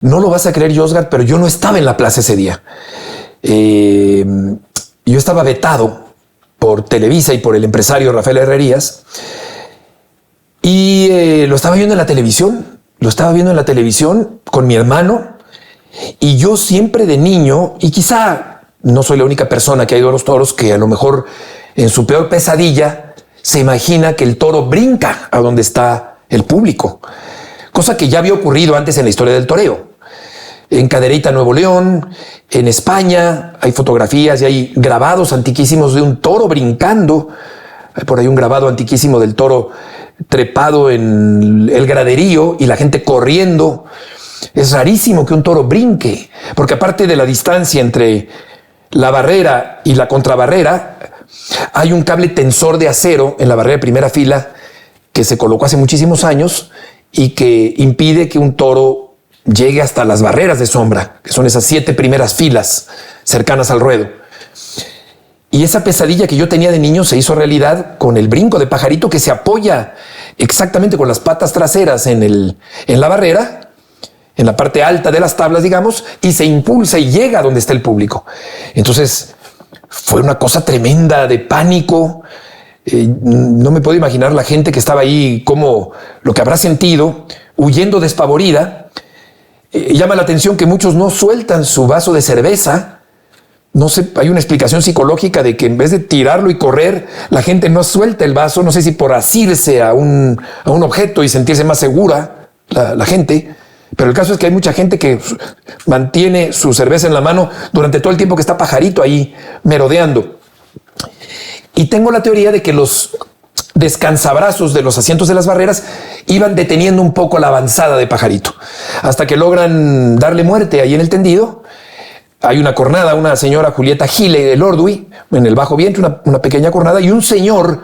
No lo vas a creer, Josgar, pero yo no estaba en la plaza ese día. Yo estaba vetado por Televisa y por el empresario Rafael Herrerías y lo estaba viendo en la televisión. Lo estaba viendo en la televisión con mi hermano y yo siempre de niño, y quizá no soy la única persona que ha ido a los toros que a lo mejor en su peor pesadilla se imagina que el toro brinca a donde está el público, cosa que ya había ocurrido antes en la historia del toreo. En Cadereyta, Nuevo León, en España, hay fotografías y hay grabados antiquísimos de un toro brincando. Hay por ahí un grabado antiquísimo del toro trepado en el graderío y la gente corriendo. Es rarísimo que un toro brinque, porque aparte de la distancia entre la barrera y la contrabarrera, hay un cable tensor de acero en la barrera de primera fila que se colocó hace muchísimos años y que impide que un toro llegue hasta las barreras de sombra, que son esas 7 primeras filas cercanas al ruedo. Y esa pesadilla que yo tenía de niño se hizo realidad con el brinco de Pajarito, que se apoya exactamente con las patas traseras en la barrera, en la parte alta de las tablas, digamos, y se impulsa y llega a donde está el público. Entonces fue una cosa tremenda de pánico. No me puedo imaginar la gente que estaba ahí, como lo que habrá sentido, huyendo despavorida. Llama la atención que muchos no sueltan su vaso de cerveza. No sé, hay una explicación psicológica de que en vez de tirarlo y correr, la gente no suelta el vaso. No sé si por asirse a un objeto y sentirse más segura la gente. Pero el caso es que hay mucha gente que mantiene su cerveza en la mano durante todo el tiempo que está Pajarito ahí merodeando. Y tengo la teoría de que los descansabrazos de los asientos de las barreras iban deteniendo un poco la avanzada de Pajarito, hasta que logran darle muerte ahí en el tendido. Hay una cornada, una señora Julieta Gile del Ordui, en el bajo vientre, una pequeña cornada, y un señor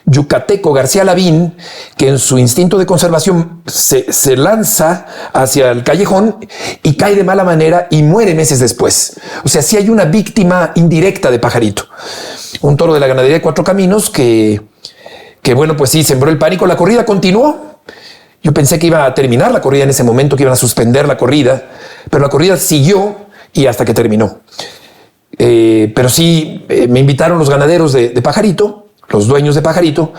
yucateco, García Lavín, que en su instinto de conservación se lanza hacia el callejón y cae de mala manera y muere meses después. O sea, sí hay una víctima indirecta de Pajarito. Un toro de la ganadería de Cuatro Caminos que bueno, pues sí, sembró el pánico. La corrida continuó. Yo pensé que iba a terminar la corrida en ese momento, que iban a suspender la corrida, pero la corrida siguió y hasta que terminó. Pero sí, me invitaron los ganaderos de Pajarito, los dueños de Pajarito,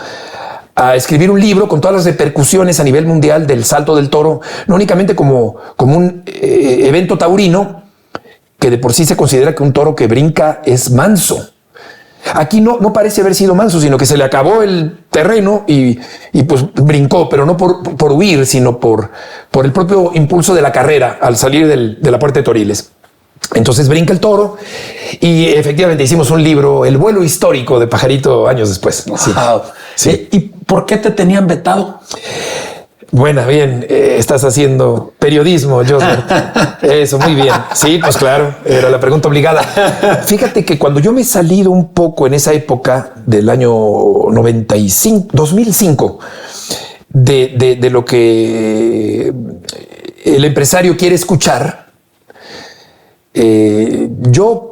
a escribir un libro con todas las repercusiones a nivel mundial del salto del toro, no únicamente como un evento taurino, que de por sí se considera que un toro que brinca es manso. Aquí no parece haber sido manso, sino que se le acabó el terreno y pues brincó, pero no por huir, sino por el propio impulso de la carrera al salir de la puerta de Toriles. Entonces brinca el toro y efectivamente hicimos un libro, El vuelo histórico de Pajarito, años después. Wow. Sí. Sí. ¿Y por qué te tenían vetado? Bueno, bien, estás haciendo periodismo, Josgar. Eso, muy bien. Sí, pues claro, era la pregunta obligada. Fíjate que cuando yo me he salido un poco en esa época del año 2005, de lo que el empresario quiere escuchar, yo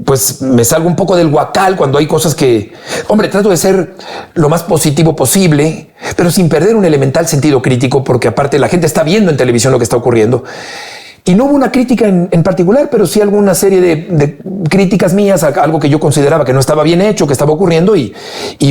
pues me salgo un poco del huacal cuando hay cosas que, hombre, trato de ser lo más positivo posible, pero sin perder un elemental sentido crítico, porque aparte la gente está viendo en televisión lo que está ocurriendo. Y no hubo una crítica en particular, pero sí alguna serie de críticas mías a algo que yo consideraba que no estaba bien hecho, que estaba ocurriendo, y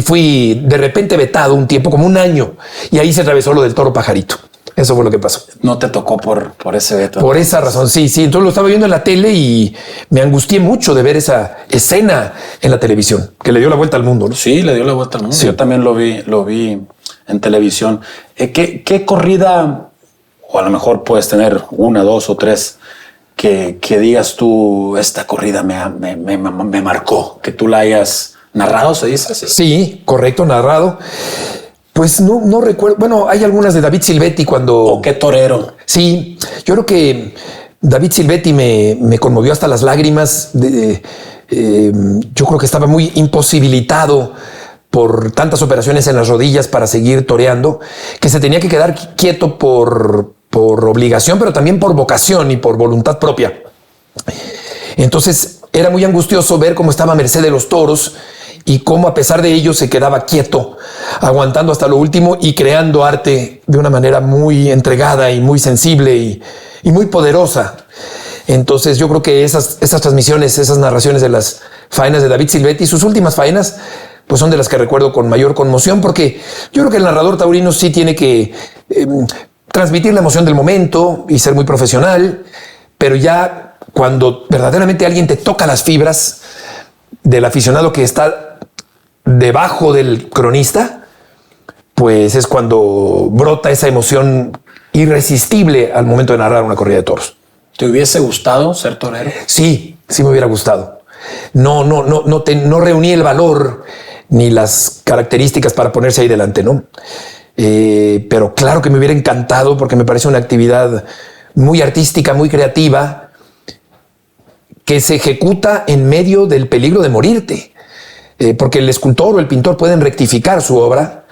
fui de repente vetado un tiempo, como un año, y ahí se atravesó lo del toro Pajarito. Eso fue lo que pasó. No te tocó por ese veto. Por esa razón, sí. Entonces lo estaba viendo en la tele y me angustié mucho de ver esa escena en la televisión, que le dio la vuelta al mundo, ¿no? Sí, le dio la vuelta al mundo. Sí. Yo también lo vi en televisión. ¿Qué corrida, o a lo mejor puedes tener una, dos o tres, que digas tú, esta corrida me marcó, que tú la hayas narrado, se dice así? Sí, correcto, narrado. Pues no recuerdo. Bueno, hay algunas de David Silvetti cuando... ¿O qué torero? Sí, yo creo que David Silvetti me conmovió hasta las lágrimas. Yo creo que estaba muy imposibilitado por tantas operaciones en las rodillas para seguir toreando, que se tenía que quedar quieto por obligación, pero también por vocación y por voluntad propia. Entonces era muy angustioso ver cómo estaba a merced de los toros y cómo a pesar de ello se quedaba quieto, aguantando hasta lo último y creando arte de una manera muy entregada y muy sensible y muy poderosa. Entonces yo creo que esas transmisiones, esas narraciones de las faenas de David Silvetti, sus últimas faenas, pues son de las que recuerdo con mayor conmoción, porque yo creo que el narrador taurino sí tiene que transmitir la emoción del momento y ser muy profesional, pero ya cuando verdaderamente alguien te toca las fibras del aficionado que está debajo del cronista, pues es cuando brota esa emoción irresistible al momento de narrar una corrida de toros. ¿Te hubiese gustado ser torero? Sí, sí me hubiera gustado. No reuní el valor ni las características para ponerse ahí delante, ¿no? Pero claro que me hubiera encantado porque me parece una actividad muy artística, muy creativa, que se ejecuta en medio del peligro de morirte. Porque el escultor o el pintor pueden rectificar su obra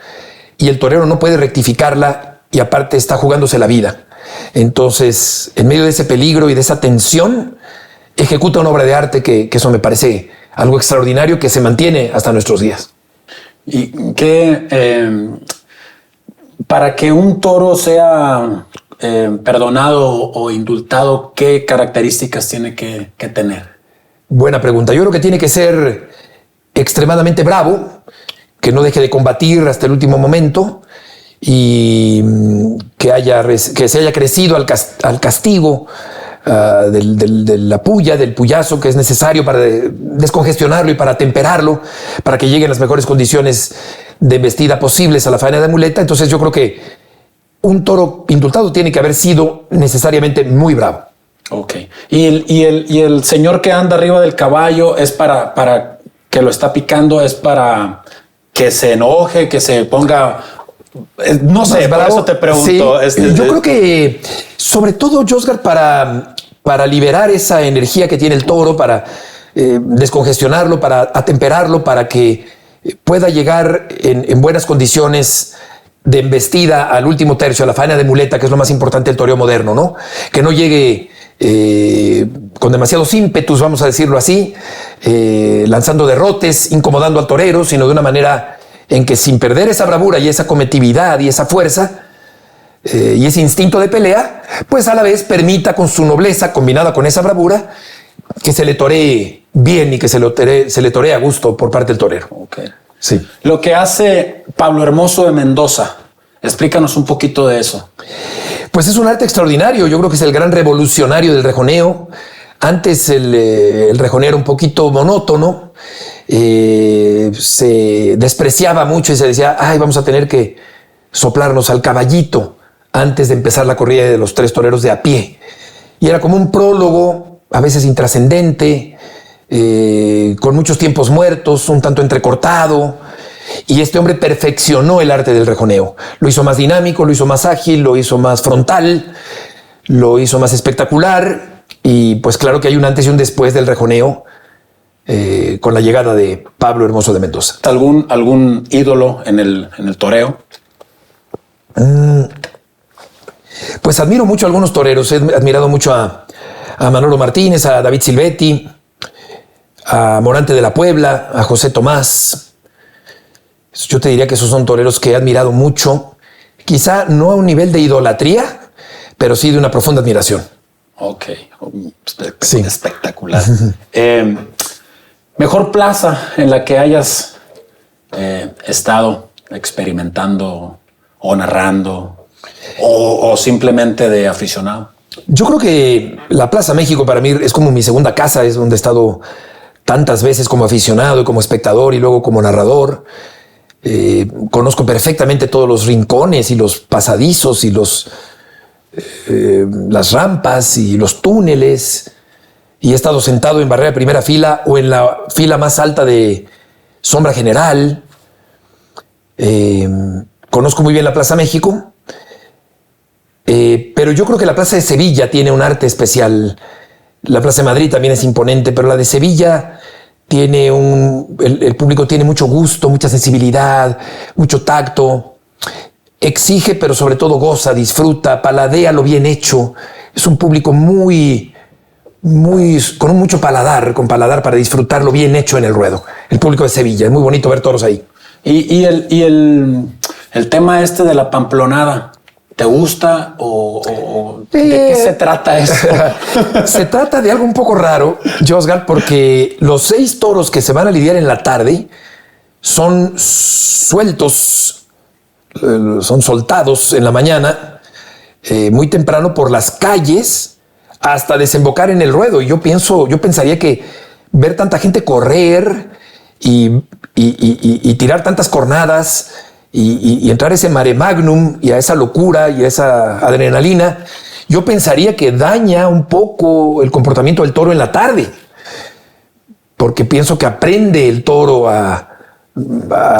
y el torero no puede rectificarla y aparte está jugándose la vida. Entonces, en medio de ese peligro y de esa tensión, ejecuta una obra de arte que eso me parece algo extraordinario que se mantiene hasta nuestros días. Y que para que un toro sea perdonado o indultado, ¿qué características tiene que tener? Buena pregunta. Yo creo que tiene que ser extremadamente bravo, que no deje de combatir hasta el último momento y que se haya crecido al castigo de la puya, del puyazo que es necesario para descongestionarlo y para temperarlo, para que lleguen las mejores condiciones de embestida posibles a la faena de muleta. Entonces yo creo que un toro indultado tiene que haber sido necesariamente muy bravo. Ok. Y el señor que anda arriba del caballo es para que lo está picando, es para que se enoje, que se ponga... No sé, por eso te pregunto. Sí, yo creo que sobre todo, Josgar, para liberar esa energía que tiene el toro, para descongestionarlo, para atemperarlo, para que pueda llegar en buenas condiciones de embestida al último tercio, a la faena de muleta, que es lo más importante del toreo moderno, ¿no? Que no llegue con demasiados ímpetus, vamos a decirlo así, lanzando derrotes, incomodando al torero, sino de una manera en que sin perder esa bravura y esa cometividad y esa fuerza y ese instinto de pelea, pues a la vez permita con su nobleza combinada con esa bravura que se le toree bien y que se le toree a gusto por parte del torero. Okay. Sí. Lo que hace Pablo Hermoso de Mendoza, explícanos un poquito de eso. Pues es un arte extraordinario. Yo creo que es el gran revolucionario del rejoneo. Antes el rejoneo era un poquito monótono. Se despreciaba mucho y se decía, ay, vamos a tener que soplarnos al caballito antes de empezar la corrida de los tres toreros de a pie. Y era como un prólogo, a veces intrascendente, con muchos tiempos muertos, un tanto entrecortado. Y este hombre perfeccionó el arte del rejoneo. Lo hizo más dinámico, lo hizo más ágil, lo hizo más frontal, lo hizo más espectacular. Y pues claro que hay un antes y un después del rejoneo con la llegada de Pablo Hermoso de Mendoza. ¿Algún ídolo en el toreo? Pues admiro mucho a algunos toreros. He admirado mucho a Manolo Martínez, a David Silvetti, a Morante de la Puebla, a José Tomás. Yo te diría que esos son toreros que he admirado mucho. Quizá no a un nivel de idolatría, pero sí de una profunda admiración. Ok. Sí. Espectacular. Mejor plaza en la que hayas estado experimentando o narrando o simplemente de aficionado. Yo creo que la Plaza México para mí es como mi segunda casa, es donde he estado tantas veces como aficionado y como espectador y luego como narrador. Conozco perfectamente todos los rincones y los pasadizos y las rampas y los túneles. Y he estado sentado en barrera de primera fila o en la fila más alta de sombra general. Conozco muy bien la Plaza México, pero yo creo que la Plaza de Sevilla tiene un arte especial. La Plaza de Madrid también es imponente, pero la de Sevilla tiene el público tiene mucho gusto, mucha sensibilidad, mucho tacto. Exige, pero sobre todo goza, disfruta, paladea lo bien hecho. Es un público muy con mucho paladar, con paladar para disfrutarlo bien hecho en el ruedo. El público de Sevilla, es muy bonito ver toros ahí. Y el tema este de la pamplonada, ¿te gusta o de qué se trata eso? Se trata de algo un poco raro, Josgar, porque los 6 toros que se van a lidiar en la tarde son sueltos, son soltados en la mañana, muy temprano por las calles hasta desembocar en el ruedo. Y yo pensaría que ver tanta gente correr y tirar tantas cornadas y entrar a ese mare magnum y a esa locura y a esa adrenalina, yo pensaría que daña un poco el comportamiento del toro en la tarde, porque pienso que aprende el toro a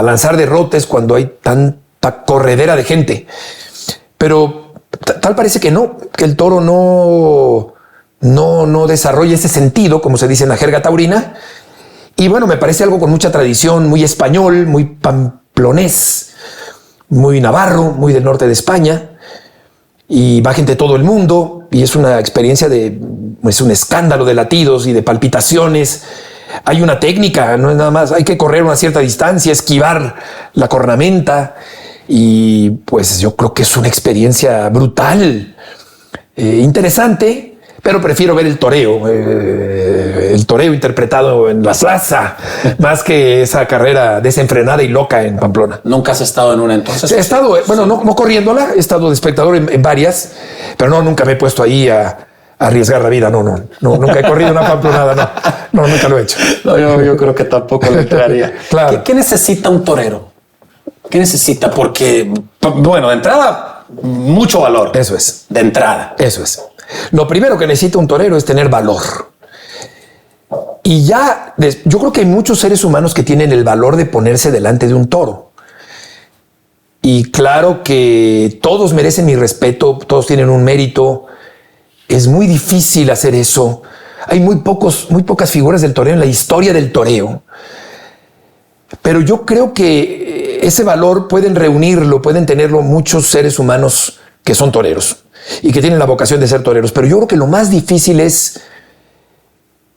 lanzar derrotes cuando hay tanta corredera de gente. Pero tal parece que no, que el toro no desarrolla ese sentido, como se dice en la jerga taurina. Y bueno, me parece algo con mucha tradición, muy español, muy pamplonés, muy navarro, muy del norte de España. Y va gente de todo el mundo y es una experiencia es un escándalo de latidos y de palpitaciones. Hay una técnica, no es nada más, hay que correr una cierta distancia, esquivar la cornamenta y pues yo creo que es una experiencia brutal, interesante, pero prefiero ver el toreo interpretado en la plaza, más que esa carrera desenfrenada y loca en Pamplona. ¿Nunca has estado en una entonces? He estado, bueno, no corriéndola, he estado de espectador en varias, pero nunca me he puesto ahí a arriesgar la vida. No, nunca he corrido una pamplonada, no, nunca lo he hecho. No, yo creo que tampoco le entraría. Claro. ¿Qué necesita un torero? ¿Qué necesita? Porque, bueno, de entrada, mucho valor. Eso es. De entrada. Eso es. Lo primero que necesita un torero es tener valor. Y yo creo que hay muchos seres humanos que tienen el valor de ponerse delante de un toro. Y claro que todos merecen mi respeto, todos tienen un mérito. Es muy difícil hacer eso. Hay muy pocas figuras del toreo en la historia del toreo. Pero yo creo que ese valor pueden tenerlo muchos seres humanos que son toreros y que tienen la vocación de ser toreros. Pero yo creo que lo más difícil es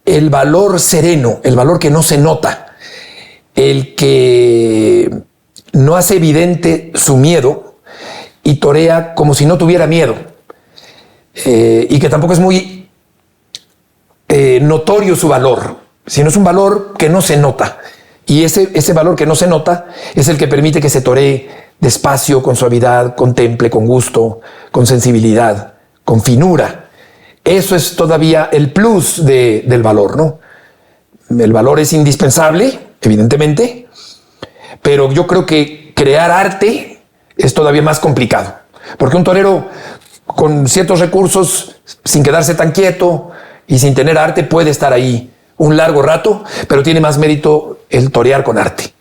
el valor sereno, el valor que no se nota, el que no hace evidente su miedo y torea como si no tuviera miedo. Y que tampoco es muy notorio su valor, sino es un valor que no se nota. Y ese valor que no se nota es el que permite que se toree despacio, con suavidad, con temple, con gusto, con sensibilidad, con finura. Eso es todavía el plus del valor, ¿no? El valor es indispensable, evidentemente, pero yo creo que crear arte es todavía más complicado, porque un torero con ciertos recursos, sin quedarse tan quieto y sin tener arte, puede estar ahí un largo rato, pero tiene más mérito el torear con arte.